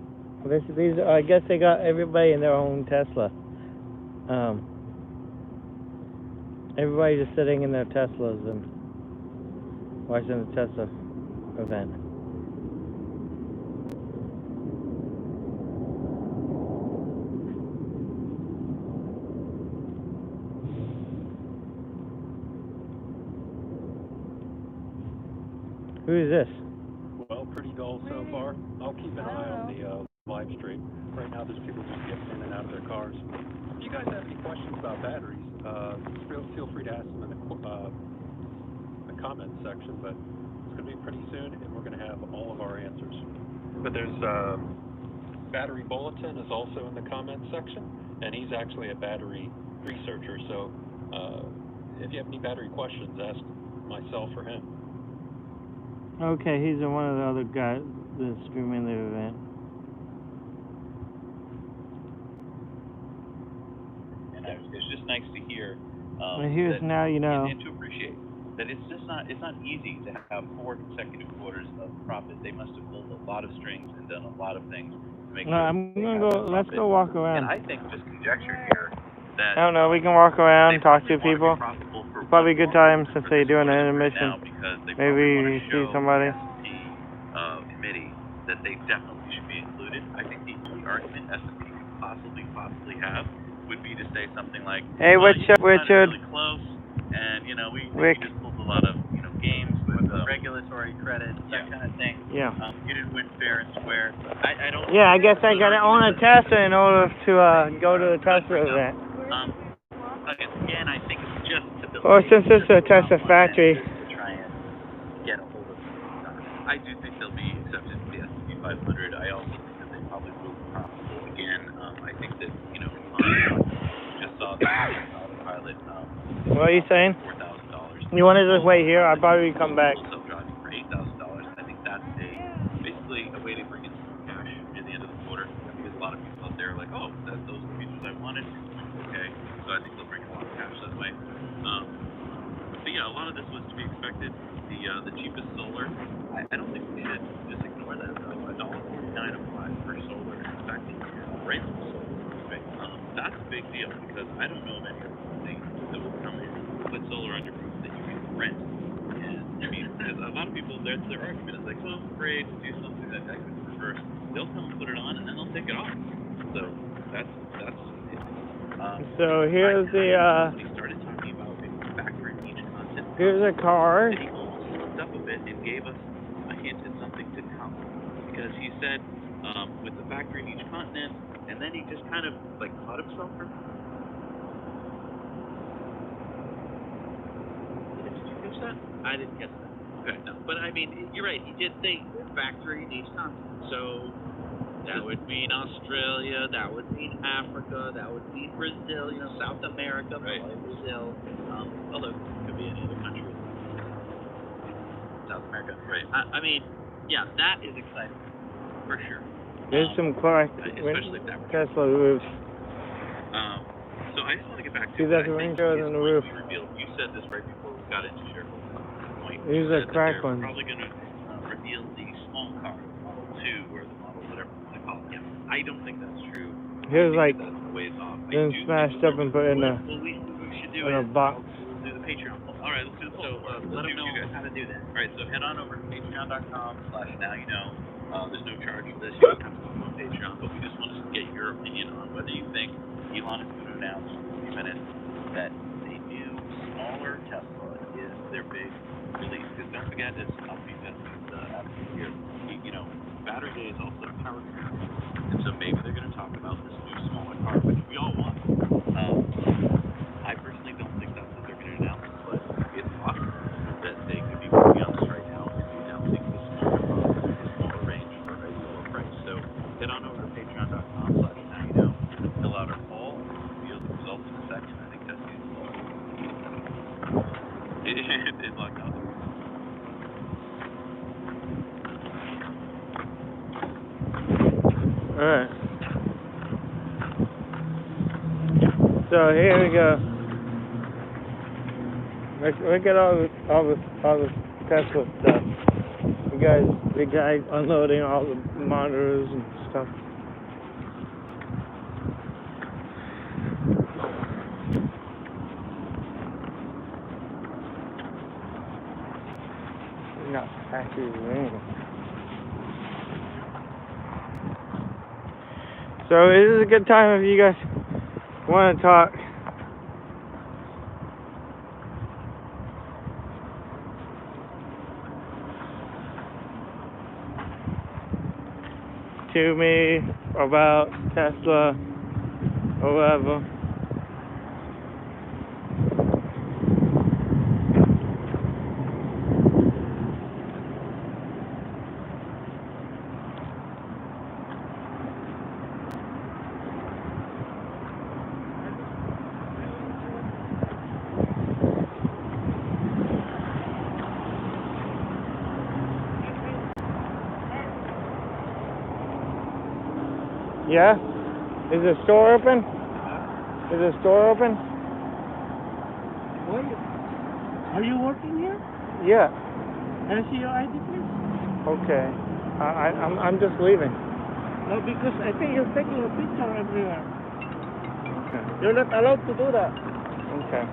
These I guess they got everybody in their own Tesla. Everybody's just sitting in their Teslas and watching the Tesla event. Who is this? Well, pretty dull so far. I'll keep an eye on the live stream. Right now there's people just getting in and out of their cars. If you guys have any questions about batteries, feel free to ask them in the comments section, but it's going to be pretty soon and we're going to have all of our answers. But there's Battery Bulletin is also in the comments section, and he's actually a battery researcher, so if you have any battery questions, ask myself or him. Okay, he's one of the other guys that's streaming the event. And it's just nice to hear. Here's now you know. And to appreciate that it's not easy to have 4 consecutive quarters of profit. They must have pulled a lot of strings and done a lot of things to make sure. I'm gonna go. Let's go walk around. And I think just conjecture here that I don't know. We can walk around, talk to people. Probably a good time since they're doing an intermission. Maybe see somebody. Committee that they definitely should be included. I think the only argument S&P could possibly have would be to say something like, "Hey, Richard. Really close, and we just pulled a lot of games with regulatory credit, that kind of thing. Yeah. You didn't win fair and square. I don't. Yeah, I guess I gotta own a Tesla in order to go to the Tesla event. Again, I think it's just to build. Or since it's a Tesla factory. To try and get a hold of it. I do think they'll be accepted to the S&P 500. I also think that they probably will be profitable again. I think that just saw the autopilot. What are you saying? $4,000. You want to just wait here? I'll probably come back. Self-driving for $8,000. I think that's basically a way to bring in some cash at the end of the quarter. Because a lot of people out there are like, oh, those are the features I wanted. Okay, so I think they'll bring in a lot of cash that way. But yeah, a lot of this was to be expected. The cheapest solar, I don't think we should just ignore that. $1.49 a watt for solar, in fact, rental solar. Right? That's a big deal because I don't know of any other company that will come in and put solar on your roof that you can rent. And I mean, because a lot of people, their argument is like, well, I'm afraid to do something that I could reverse. They'll come and put it on and then they'll take it off. So that's so here's the he started talking about factoring each content. Here's a car. He almost slipped up a bit and gave us a hint at something to come. Because he said, with the factory in each continent, and then he just kind of caught himself for. Did you catch that? I didn't catch that. Okay, no. But I mean, you're right. He did say factory in each continent. So that would mean Australia, that would mean Africa, that would mean Brazil, South America, right. Brazil, although it could be any other country. South America, right. I mean, yeah, that is exciting, for sure. There's some correct Tesla roofs. So I just want to get back to see that range on the roof. You said this right before we got into shareholder point. These are crack ones. Probably going to reveal the small car, Model 2, or the Model whatever you want to call it. Yeah, I don't think that's true. Here's that's ways off. Then smashed up and put in a box. We'll do the Patreon poll. All right, let's do the poll. So let them know how to do that. All right, so head on over to patreon.com/nowyouknow. There's no charge for this. You don't have to go on Patreon, but we just want to get your opinion on whether you think Elon is going to announce in a few minutes that the new, smaller Tesla is their big release. Because don't forget, I'll be here. Battery Day is also Power Day. And so maybe they're going to talk about this new, smaller car, which we all want. I personally don't think that's what they're going to announce, but it's possible that they could be working on this right now and be announcing the smaller range for a lower price. So head on over to patreon.com/nowyouknow, fill out our poll, and we'll reveal the results in a second. I think that's good. It logged out. Alright. So here we go. Look at all this Tesla stuff. The guy unloading all the monitors and stuff. Not actually raining. So this is a good time if you guys want to talk. To me about Tesla or whatever. Yeah? Is the store open? Is the store open? What? Are you working here? Yeah. Can I see your ID, please? Okay. I'm just leaving. No, because I think you're taking a picture everywhere. Okay. You're not allowed to do that. Okay.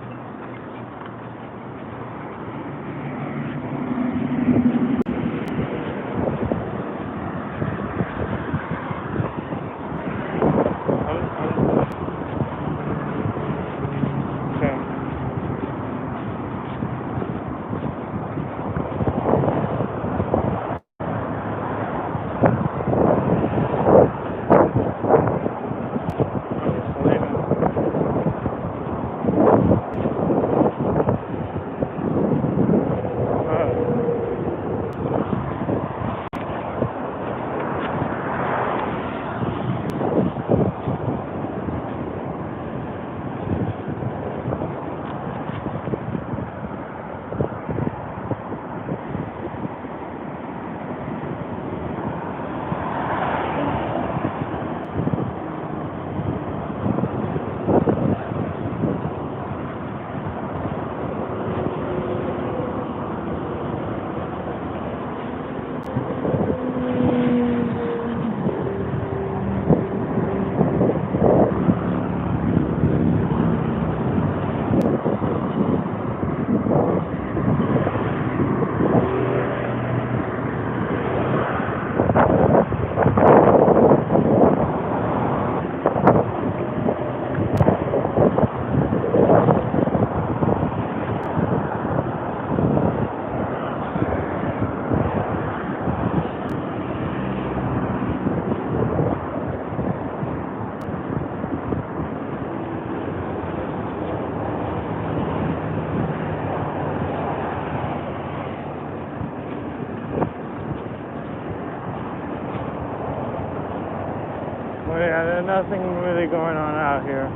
Well, yeah, there's nothing really going on out here.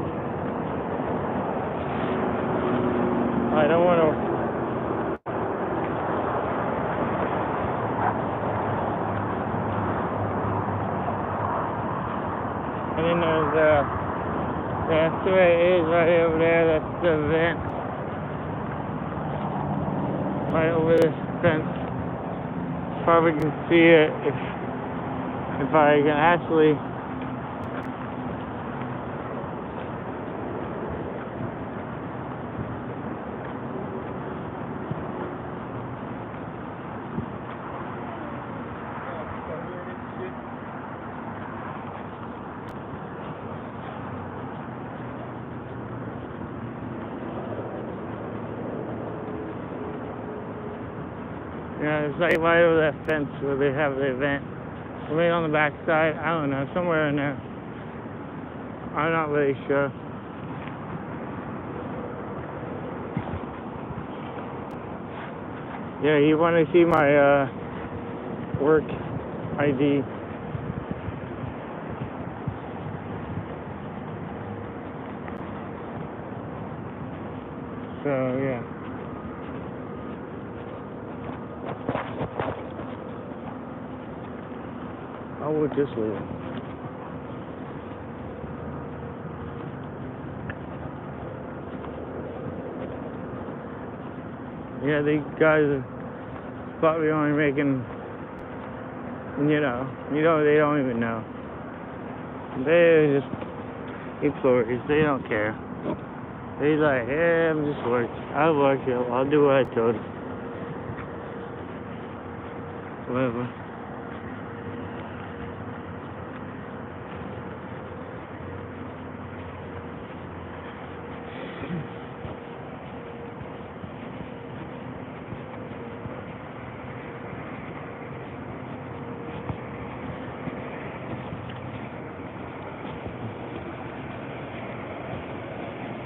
I don't want to. And then there's that's where it is right over there. That's the vent. Right over this fence. Probably can see it if I can actually. Yeah, it's like right over that fence where they have the event. Right on the back side, I don't know, somewhere in there. I'm not really sure. Yeah, you want to see my work ID. So, yeah. I would just leave. Yeah, these guys are probably only making, they don't even know. They're just employees. They don't care. They're like, hey, I'm just working. I'll work here. I'll do what I told you. Whatever.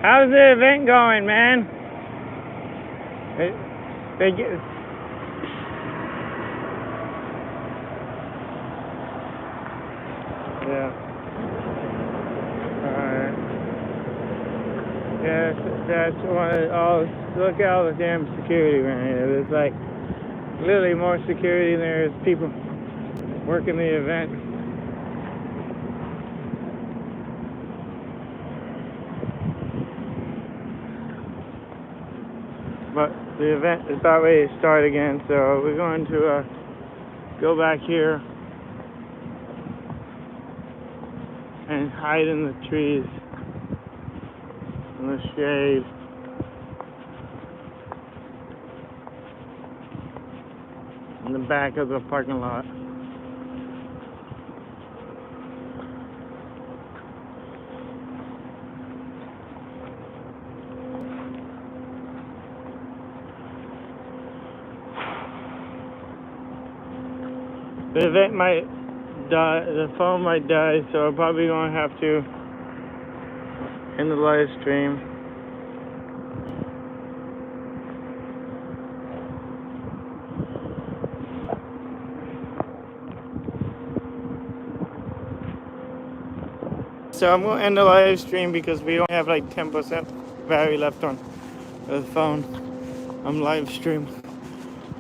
How's the event going, man? They get. Yeah. Alright. Yeah, that's one of look at all the damn security around here. There's like literally more security than there is people working the event. But the event is about ready to start again, so we're going to go back here and hide in the trees, in the shade. In the back of the parking lot. The event might die, the phone might die, so I'm probably going to have to end the live stream. So I'm going to end the live stream because we only have like 10% battery left on the phone. I'm live stream.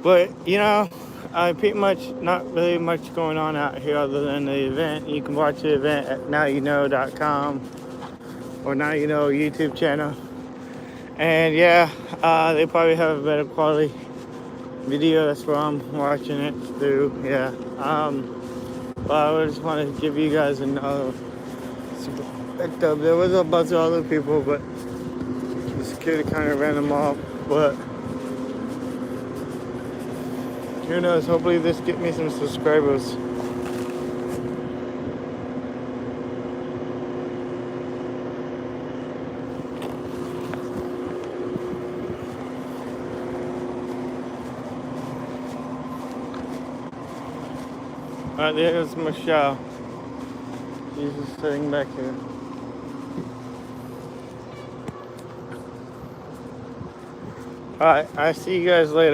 But, I pretty much, not really much going on out here other than the event. You can watch the event at nowyouknow.com or Now You Know YouTube channel. And yeah, they probably have a better quality video. That's where I'm watching it through. Yeah. But I just want to give you guys another perspective. There was a bunch of other people, but the security kind of ran them off. But who knows, hopefully this get me some subscribers. Alright, there's Michelle. She's just sitting back here. Alright, I see you guys later.